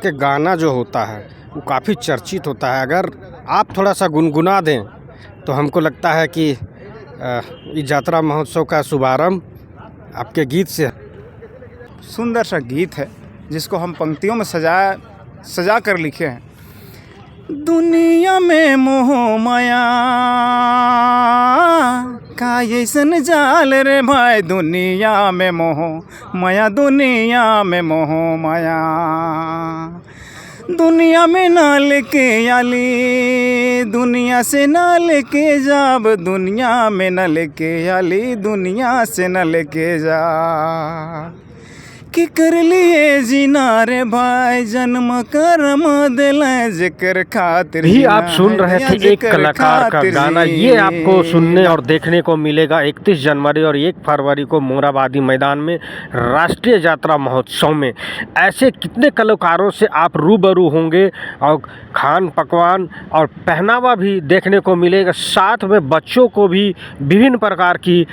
के गाना जो होता है वो काफ़ी चर्चित होता है। अगर आप थोड़ा सा गुनगुना दें तो हमको लगता है कि इस यात्रा महोत्सव का शुभारंभ आपके गीत से। सुंदर सा गीत है जिसको हम पंक्तियों में सजा कर लिखे हैं। दुनिया में मोह माया का ऐसन जाल रे भाई, दुनिया में मोह माया, दुनिया में मोह माया। दुनिया में ना लेके आली, दुनिया से ना लेके जाब, दुनिया में ना लेके आली, दुनिया से ना लेके जा। कि कर लिए जीना रे भाई, जन्म कर्म दिले जिक्र खातिर। भी आप सुन रहे थे एक कलाकार का गाना। ये आपको सुनने और देखने को मिलेगा 31 जनवरी और 1 फरवरी को मोरहाबादी मैदान में राष्ट्रीय यात्रा महोत्सव में। ऐसे कितने कलाकारों से आप रूबरू होंगे और खान पकवान और पहनावा भी देखने को मिलेगा। साथ में बच्चों को भी विभिन्न प्रकार की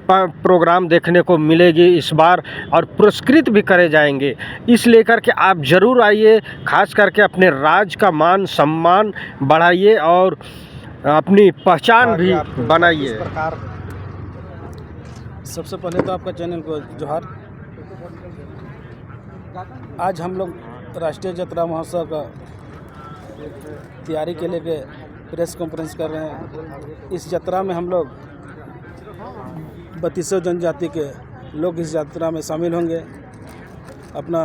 प्रोग्राम देखने को मिलेगी इस बार, और पुरस्कृत भी करे जाएंगे। इस लेकर के आप ज़रूर आइए, खास करके अपने राज्य का मान सम्मान बढ़ाइए और अपनी पहचान भी बनाइए। सबसे पहले तो आपका चैनल को जोहार। आज हम लोग राष्ट्रीय यात्रा महोत्सव का तैयारी के लिए प्रेस कॉन्फ्रेंस कर रहे हैं। इस यात्रा में हम लोग 32 जनजाति के लोग इस यात्रा में शामिल होंगे। अपना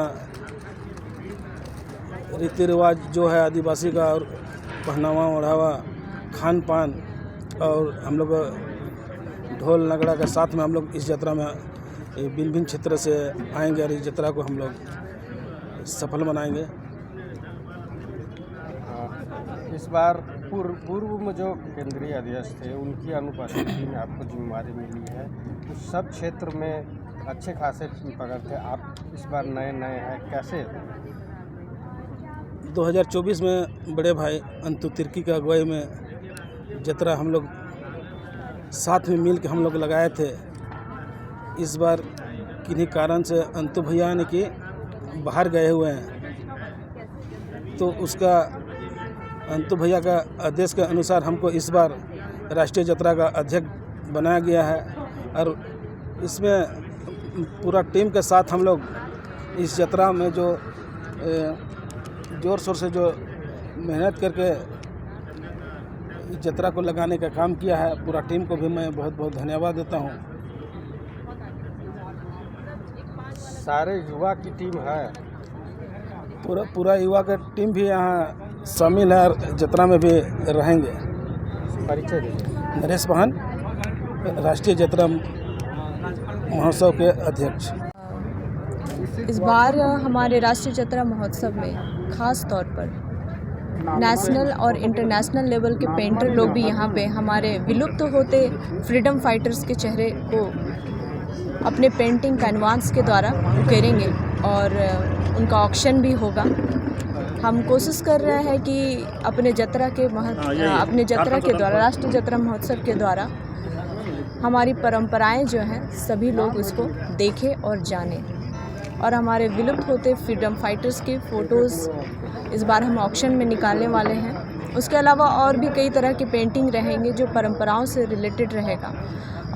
रीति रिवाज जो है आदिवासी का, और पहनावा ओढ़ावा, खान पान, और हम लोग ढोल नगड़ा के साथ में हम लोग इस यात्रा में भिन्न भिन्न क्षेत्र से आएंगे और इस यात्रा को हम लोग सफल बनाएंगे। इस बार पूर्व में जो केंद्रीय अध्यक्ष थे उनकी अनुपस्थिति में आपको जिम्मेदारी मिली है, तो सब क्षेत्र में अच्छे खासे पकड़ थे। आप इस बार नए हैं, कैसे? 2024 में बड़े भाई अंतु तिर्की का अगुवाई में यात्रा हम लोग साथ में मिल के हम लोग लगाए थे। इस बार किन्हीं कारण से अंतु भैया ने कि बाहर गए हुए हैं, तो उसका अंतु भैया का आदेश के अनुसार हमको इस बार राष्ट्रीय यात्रा का अध्यक्ष बनाया गया है। और इसमें पूरा टीम के साथ हम लोग इस यात्रा में जो ज़ोर शोर से जो मेहनत करके इस यात्रा को लगाने का काम किया है, पूरा टीम को भी मैं बहुत बहुत धन्यवाद देता हूँ। सारे युवा की टीम है, पूरा युवा का टीम भी यहाँ शामिल है और यात्रा में भी रहेंगे। परिचय दीजिए। नरेश बहन, राष्ट्रीय यात्रा महोत्सव के अध्यक्ष। इस बार हमारे राष्ट्रीय यात्रा महोत्सव में खास तौर पर नेशनल और इंटरनेशनल लेवल के पेंटर लोग भी यहाँ पे हमारे विलुप्त होते फ्रीडम फाइटर्स के चेहरे को अपने पेंटिंग कैनवास के द्वारा उकेरेंगे और उनका ऑक्शन भी होगा। हम कोशिश कर रहे हैं कि अपने यात्रा के द्वारा, राष्ट्रीय यात्रा महोत्सव के द्वारा हमारी परंपराएं जो हैं सभी लोग उसको देखें और जानें। और हमारे विलुप्त होते फ्रीडम फाइटर्स की फ़ोटोज़ इस बार हम ऑक्शन में निकालने वाले हैं। उसके अलावा और भी कई तरह के पेंटिंग रहेंगे जो परंपराओं से रिलेटेड रहेगा,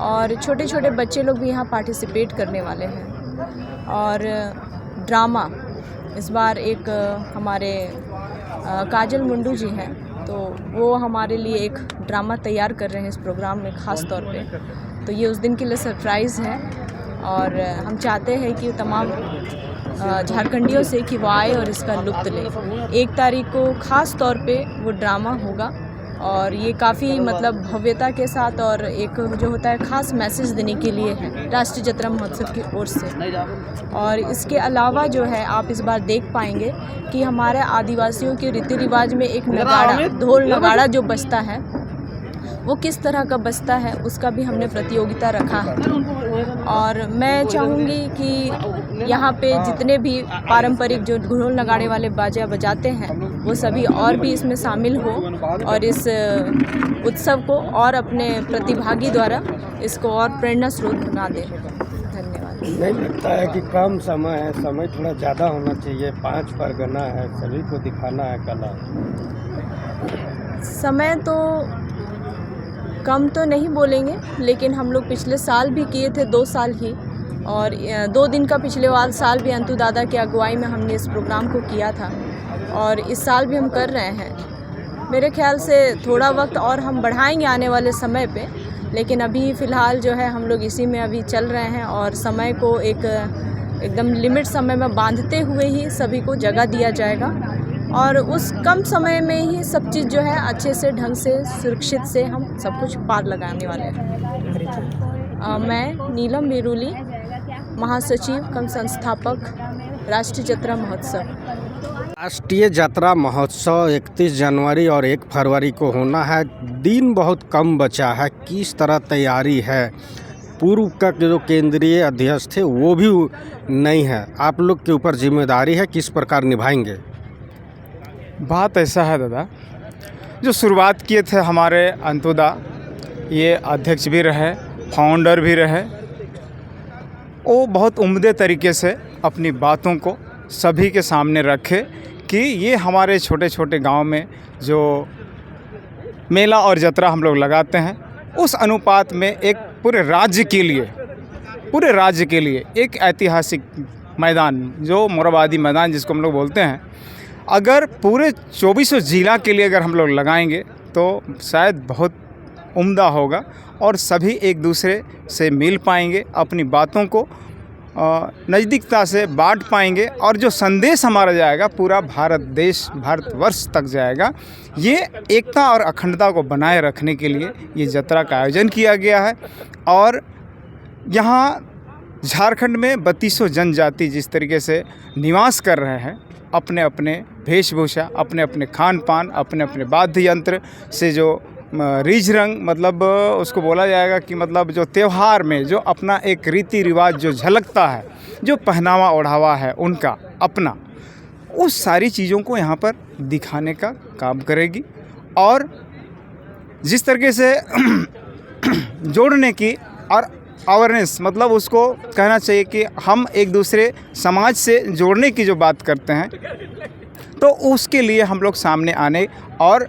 और छोटे छोटे बच्चे लोग भी यहाँ पार्टिसिपेट करने वाले हैं। और ड्रामा इस बार एक हमारे काजल मुंडू जी हैं, तो वो हमारे लिए एक ड्रामा तैयार कर रहे हैं इस प्रोग्राम में ख़ास तौर पे। तो ये उस दिन के लिए सरप्राइज़ है, और हम चाहते हैं कि तमाम झारखंडियों से कि वो आए और इसका लुत्फ़ लें। 1 तारीख को ख़ास तौर पे वो ड्रामा होगा, और ये काफ़ी मतलब भव्यता के साथ और एक जो होता है ख़ास मैसेज देने के लिए है राष्ट्रीय यात्रा महोत्सव की ओर से। और इसके अलावा जो है आप इस बार देख पाएंगे कि हमारे आदिवासियों के रीति रिवाज में एक नगाड़ा, ढोल नगाड़ा जो बजता है वो किस तरह का बजता है, उसका भी हमने प्रतियोगिता रखा है। और मैं चाहूँगी कि यहाँ पे जितने भी पारंपरिक जो ढोल नगाड़े वाले बाजा बजाते हैं वो सभी और भी इसमें शामिल हो और इस उत्सव को और अपने प्रतिभागी द्वारा इसको और प्रेरणा स्रोत बना दें। धन्यवाद। नहीं लगता है कि कम समय है, समय थोड़ा ज़्यादा होना चाहिए, 5 परगना है, सभी को दिखाना है कला। समय तो कम तो नहीं बोलेंगे, लेकिन हम लोग पिछले साल भी किए थे, 2 साल ही, और 2 दिन का पिछले साल भी अंतु दादा की अगुवाई में हमने इस प्रोग्राम को किया था, और इस साल भी हम कर रहे हैं। मेरे ख्याल से थोड़ा वक्त और हम बढ़ाएंगे आने वाले समय पे, लेकिन अभी फ़िलहाल जो है हम लोग इसी में अभी चल रहे हैं, और समय को एकदम लिमिट समय में बांधते हुए ही सभी को जगह दिया जाएगा, और उस कम समय में ही सब चीज़ जो है अच्छे से, ढंग से, सुरक्षित से हम सब कुछ पार लगाने वाले हैं। मैं नीलम बिरुली, महासचिव कम संस्थापक, राष्ट्रीय जत्रा महोत्सव। राष्ट्रीय यात्रा महोत्सव 31 जनवरी और 1 फरवरी को होना है। दिन बहुत कम बचा है, किस तरह तैयारी है? पूर्व का जो केंद्रीय अध्यक्ष थे वो भी नहीं है, आप लोग के ऊपर जिम्मेदारी है, किस प्रकार निभाएंगे? बात ऐसा है दादा, जो शुरुआत किए थे हमारे अंतुदा, ये अध्यक्ष भी रहे, फाउंडर भी रहे, वो बहुत उम्दे तरीके से अपनी बातों को सभी के सामने रखे कि ये हमारे छोटे छोटे गांव में जो मेला और जत्रा हम लोग लगाते हैं, उस अनुपात में एक पूरे राज्य के लिए एक ऐतिहासिक मैदान, जो मोरहाबादी मैदान जिसको हम लोग बोलते हैं, अगर पूरे 24 ज़िला के लिए अगर हम लोग लगाएंगे तो शायद बहुत उम्दा होगा, और सभी एक दूसरे से मिल पाएंगे, अपनी बातों को नज़दीकता से बांट पाएंगे, और जो संदेश हमारा जाएगा पूरा भारतवर्ष तक जाएगा। ये एकता और अखंडता को बनाए रखने के लिए ये जत्रा का आयोजन किया गया है। और यहाँ झारखंड में 3200 जनजाति जिस तरीके से निवास कर रहे हैं, अपने अपने वेशभूषा, अपने अपने खान पान, अपने अपने वाद्य यंत्र से जो रीझ रंग, मतलब उसको बोला जाएगा कि मतलब जो त्यौहार में जो अपना एक रीति रिवाज जो झलकता है, जो पहनावा ओढ़ावा है उनका अपना, उस सारी चीज़ों को यहाँ पर दिखाने का काम करेगी। और जिस तरीके से जोड़ने की और अवेयरनेस, मतलब उसको कहना चाहिए कि हम एक दूसरे समाज से जोड़ने की जो बात करते हैं, तो उसके लिए हम लोग सामने आने और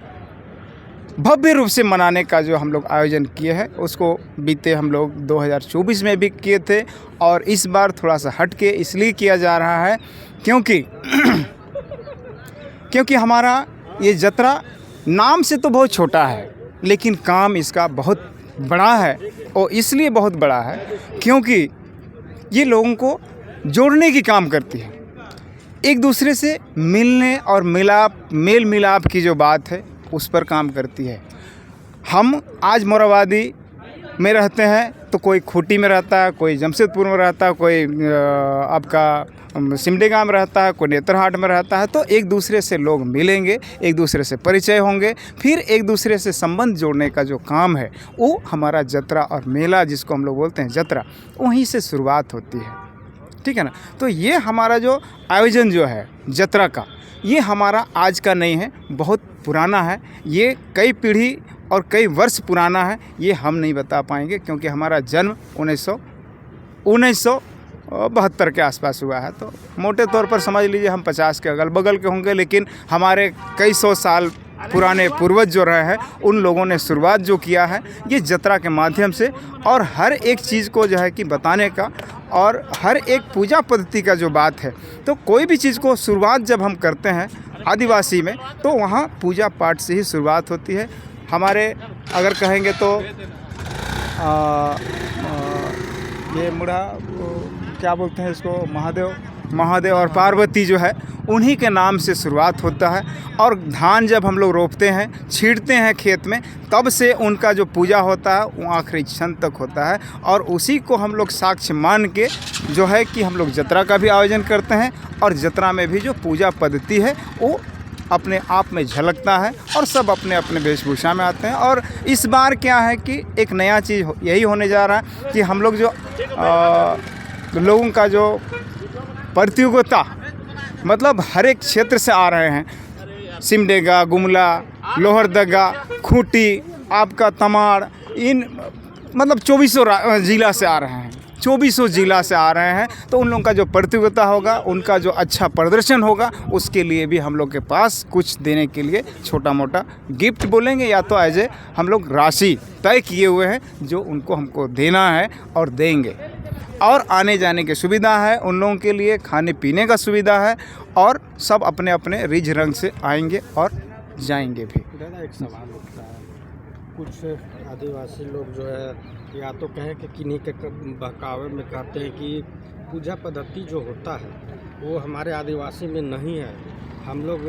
भव्य रूप से मनाने का जो हम लोग आयोजन किए हैं, उसको बीते हम लोग 2024 में भी किए थे, और इस बार थोड़ा सा हट के इसलिए किया जा रहा है क्योंकि हमारा ये जत्रा नाम से तो बहुत छोटा है, लेकिन काम इसका बहुत बड़ा है। और इसलिए बहुत बड़ा है क्योंकि ये लोगों को जोड़ने की काम करती है, एक दूसरे से मिलने और मेल मिलाप की जो बात है उस पर काम करती है। हम आज मोरहाबादी में रहते हैं तो कोई खूंटी में रहता है, कोई जमशेदपुर में रहता है, कोई आपका सिमडेगा में रहता है, कोई नेतरहाट में रहता है, तो एक दूसरे से लोग मिलेंगे, एक दूसरे से परिचय होंगे, फिर एक दूसरे से संबंध जोड़ने का जो काम है वो हमारा जत्रा और मेला जिसको हम लोग बोलते हैं जत्रा, वहीं से शुरुआत होती है। ठीक है ना? तो ये हमारा जो आयोजन जो है जत्रा का, ये हमारा आज का नहीं है, बहुत पुराना है, ये कई पीढ़ी और कई वर्ष पुराना है। ये हम नहीं बता पाएंगे क्योंकि हमारा जन्म 1972 के आसपास हुआ है, तो मोटे तौर पर समझ लीजिए हम 50 के अगल बगल के होंगे, लेकिन हमारे कई सौ साल पुराने पूर्वज जो रहे हैं उन लोगों ने शुरुआत जो किया है ये जत्रा के माध्यम से, और हर एक चीज़ को जो है कि बताने का, और हर एक पूजा पद्धति का जो बात है, तो कोई भी चीज़ को शुरुआत जब हम करते हैं आदिवासी में, तो वहाँ पूजा पाठ से ही शुरुआत होती है। हमारे अगर कहेंगे तो ये मुड़ा क्या बोलते हैं इसको, महादेव और पार्वती जो है उन्हीं के नाम से शुरुआत होता है। और धान जब हम लोग रोपते हैं, छींटते हैं खेत में, तब से उनका जो पूजा होता है वो आखिरी क्षण तक होता है, और उसी को हम लोग साक्ष्य मान के जो है कि हम लोग जत्रा का भी आयोजन करते हैं, और जत्रा में भी जो पूजा पद्धति है वो अपने आप में झलकता है, और सब अपने अपने वेशभूषा में आते हैं। और इस बार क्या है कि एक नया चीज़ यही होने जा रहा है कि हम लोग जो लोगों का जो प्रतियोगिता, मतलब हर एक क्षेत्र से आ रहे हैं, सिमडेगा, गुमला, लोहरदगा, खूंटी, आपका तमाड़, इन मतलब 24 ज़िला से आ रहे हैं, 2400 जिला से आ रहे हैं, तो उन लोगों का जो प्रतियोगिता होगा, उनका जो अच्छा प्रदर्शन होगा, उसके लिए भी हम लोग के पास कुछ देने के लिए छोटा मोटा गिफ्ट बोलेंगे या तो एज ए हम लोग राशि तय किए हुए हैं जो उनको हमको देना है और देंगे। और आने जाने की सुविधा है उन लोगों के लिए, खाने पीने का सुविधा है, और सब अपने अपने रिज रंग से आएंगे और जाएंगे भी। दादा एक सवाल उठता है, कुछ आदिवासी लोग जो है या तो कहें कि किन्हीं के बहकावे में कहते हैं कि पूजा पद्धति जो होता है वो हमारे आदिवासी में नहीं है, हम लोग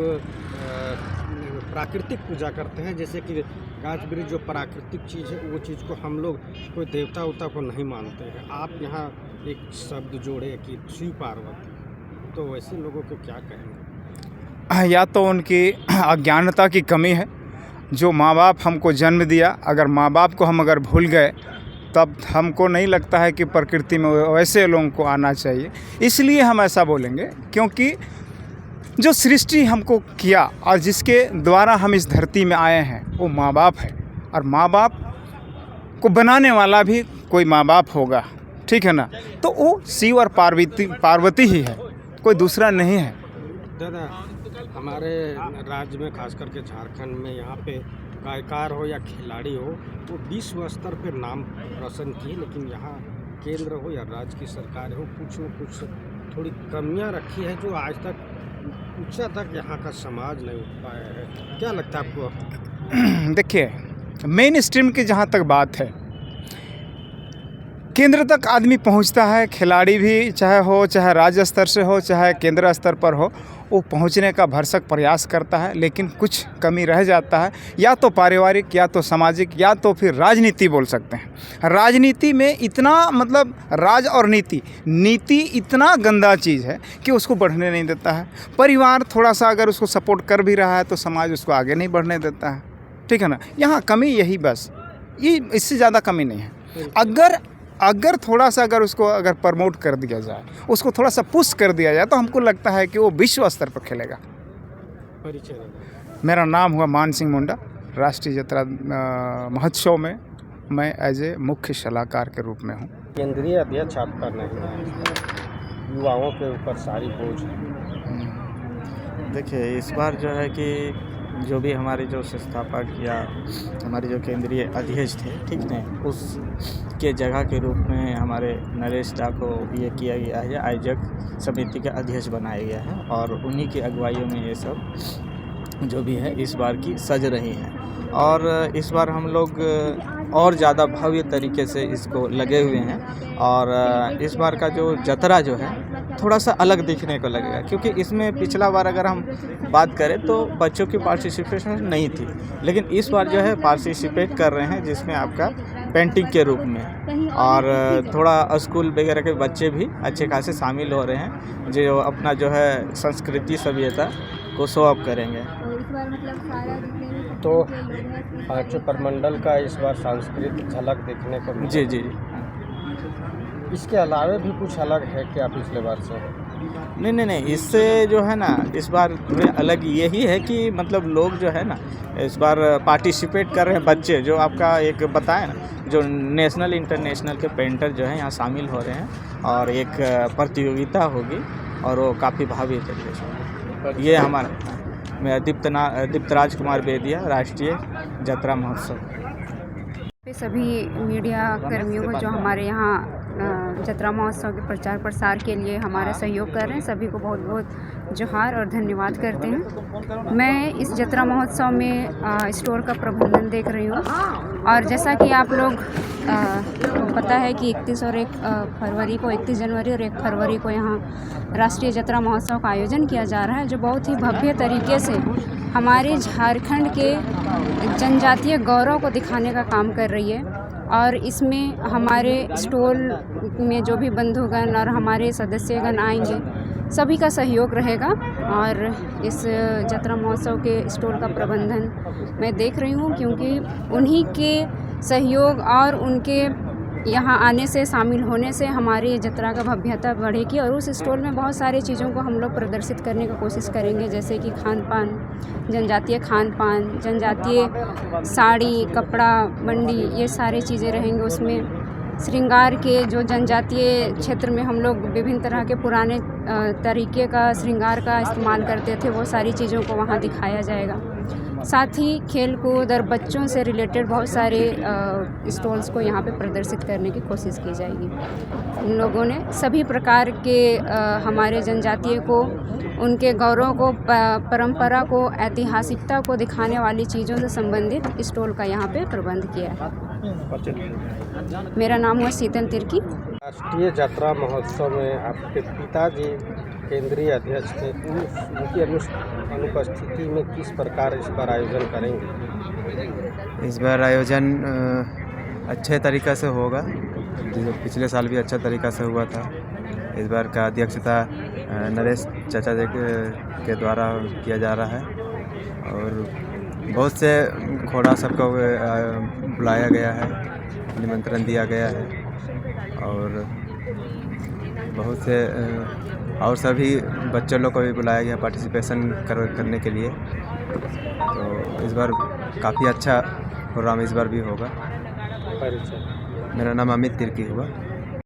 प्राकृतिक पूजा करते हैं, जैसे कि गाछ वृक्ष जो प्राकृतिक चीज़ है वो चीज़ को हम लोग कोई देवता उवता को नहीं मानते हैं। आप यहाँ एक शब्द जोड़े कि शिव पार्वती, तो वैसे लोगों को क्या कहेंगे? या तो उनकी अज्ञानता की कमी है, जो माँ बाप हमको जन्म दिया, अगर माँ बाप को हम अगर भूल गए तब हमको नहीं लगता है कि प्रकृति में वैसे लोगों को आना चाहिए। इसलिए हम ऐसा बोलेंगे क्योंकि जो सृष्टि हमको किया और जिसके द्वारा हम इस धरती में आए हैं वो माँ बाप है, और माँ बाप को बनाने वाला भी कोई माँ बाप होगा, ठीक है ना। तो वो शिव और पार्वती ही है, कोई दूसरा नहीं है। दादा हमारे राज्य में खास करके झारखंड में यहाँ पे गायकार हो या खिलाड़ी हो वो विश्व स्तर पर नाम रोशन किए, लेकिन यहाँ केंद्र हो या राज्य की सरकार हो कुछ न कुछ थोड़ी कमियाँ रखी है जो आज तक ऊंचा तक यहाँ का समाज नहीं उठ पाया है। क्या लगता है आपको? देखिए, मेन स्ट्रीम की जहाँ तक बात है, केंद्र तक आदमी पहुंचता है, खिलाड़ी भी चाहे राज्य स्तर से हो चाहे केंद्र स्तर पर हो, वो पहुंचने का भरसक प्रयास करता है, लेकिन कुछ कमी रह जाता है, या तो पारिवारिक या तो सामाजिक या तो फिर राजनीति बोल सकते हैं। राजनीति में इतना मतलब राज और नीति इतना गंदा चीज़ है कि उसको बढ़ने नहीं देता है। परिवार थोड़ा सा अगर उसको सपोर्ट कर भी रहा है तो समाज उसको आगे नहीं बढ़ने देता है, ठीक है ना। यहाँ कमी यही बस, ये इससे ज़्यादा कमी नहीं है। अगर थोड़ा सा अगर उसको अगर प्रमोट कर दिया जाए, उसको थोड़ा सा पुश कर दिया जाए, तो हमको लगता है कि वो विश्व स्तर पर खेलेगा। मेरा नाम हुआ मान सिंह मुंडा। राष्ट्रीय जतरा महोत्सव में मैं एज ए मुख्य सलाहकार के रूप में हूँ। केंद्रीय अध्यक्ष आपका नहीं है, युवाओं के ऊपर सारी बोझ है। देखिए, इस बार जो है कि जो भी हमारे जो संस्थापक या हमारे जो केंद्रीय अध्यक्ष थे, ठीक है, उस के जगह के रूप में हमारे नरेश दा को ये किया गया है, आयोजक समिति के अध्यक्ष बनाया गया है, और उन्हीं की अगुवाइयों में ये सब जो भी है इस बार की सज रही हैं। और इस बार हम लोग और ज़्यादा भव्य तरीके से इसको लगे हुए हैं, और इस बार का जो जतरा जो है थोड़ा सा अलग दिखने को लगेगा, क्योंकि इसमें पिछला बार अगर हम बात करें तो बच्चों की पार्टिसिपेशन नहीं थी, लेकिन इस बार जो है पार्टिसिपेट कर रहे हैं, जिसमें आपका पेंटिंग के रूप में, और थोड़ा स्कूल वगैरह के बच्चे भी अच्छे खासे शामिल हो रहे हैं, जो अपना जो है संस्कृति सभ्यता को शो अप करेंगे। तो पांचों प्रमंडल का इस बार सांस्कृतिक झलक देखने को मिला। जी। इसके अलावा भी कुछ अलग है क्या पिछले बार से? नहीं, इससे जो है ना इस बार थोड़े अलग यही है कि मतलब लोग जो है ना इस बार पार्टिसिपेट कर रहे हैं, बच्चे जो आपका एक बताया ना, जो नेशनल इंटरनेशनल के पेंटर जो हैं यहाँ शामिल हो रहे हैं, और एक प्रतियोगिता होगी और वो काफ़ी भावी तरीके से। ये हमारा मैं दीप्तराज कुमार बेदिया, राष्ट्रीय जतरा महोत्सव। सभी मीडिया कर्मियों को जो हमारे यहाँ जतरा महोत्सव के प्रचार प्रसार के लिए हमारा सहयोग कर रहे हैं, सभी को बहुत बहुत जोहार और धन्यवाद करते हैं। मैं इस जतरा महोत्सव में स्टोर का प्रबंधन देख रही हूँ, और जैसा कि आप लोग पता है कि 31 और 1 फरवरी को, 31 जनवरी और 1 फरवरी को यहाँ राष्ट्रीय जतरा महोत्सव का आयोजन किया जा रहा है, जो बहुत ही भव्य तरीके से हमारे झारखंड के जनजातीय गौरव को दिखाने का काम कर रही है। और इसमें हमारे स्टॉल में जो भी बंधुगण और हमारे सदस्यगण आएंगे, सभी का सहयोग रहेगा, और इस जतरा महोत्सव के स्टॉल का प्रबंधन मैं देख रही हूँ, क्योंकि उन्हीं के सहयोग और उनके यहाँ आने से, शामिल होने से हमारी जतरा का भव्यता बढ़ेगी। और उस स्टॉल में बहुत सारी चीज़ों को हम लोग प्रदर्शित करने की कोशिश करेंगे, जैसे कि खान पान, जनजातीय खान पान, जनजातीय साड़ी, कपड़ा, मंडी, ये सारी चीज़ें रहेंगे उसमें। श्रृंगार के जो जनजातीय क्षेत्र में हम लोग विभिन्न तरह के पुराने तरीके का श्रृंगार का इस्तेमाल करते थे, वो सारी चीज़ों को वहाँ दिखाया जाएगा। साथ ही खेल कूद और बच्चों से रिलेटेड बहुत सारे स्टॉल्स को यहाँ पे प्रदर्शित करने की कोशिश की जाएगी। इन लोगों ने सभी प्रकार के हमारे जनजातीय को, उनके गौरव को, परंपरा को, ऐतिहासिकता को दिखाने वाली चीज़ों से संबंधित स्टॉल का यहाँ पे प्रबंध किया है। मेरा नाम हुआ शीतल तिर्की। राष्ट्रीय यात्रा महोत्सव में आपके पिताजी केंद्रीय अध्यक्ष थे, उनकी अनुपस्थिति में किस प्रकार इस बार आयोजन करेंगे? इस बार आयोजन अच्छे तरीक़ा से होगा, जो पिछले साल भी अच्छा तरीक़ा से हुआ था। इस बार का अध्यक्षता नरेश चाचा जी के द्वारा किया जा रहा है और बहुत से घोड़ा सबको बुलाया गया है, निमंत्रण दिया गया है और बहुत से और सभी बच्चों लोग को भी बुलाया गया पार्टिसिपेशन करने के लिए। तो इस बार काफ़ी अच्छा प्रोग्राम इस बार भी होगा। मेरा नाम अमित तिर्की हुआ।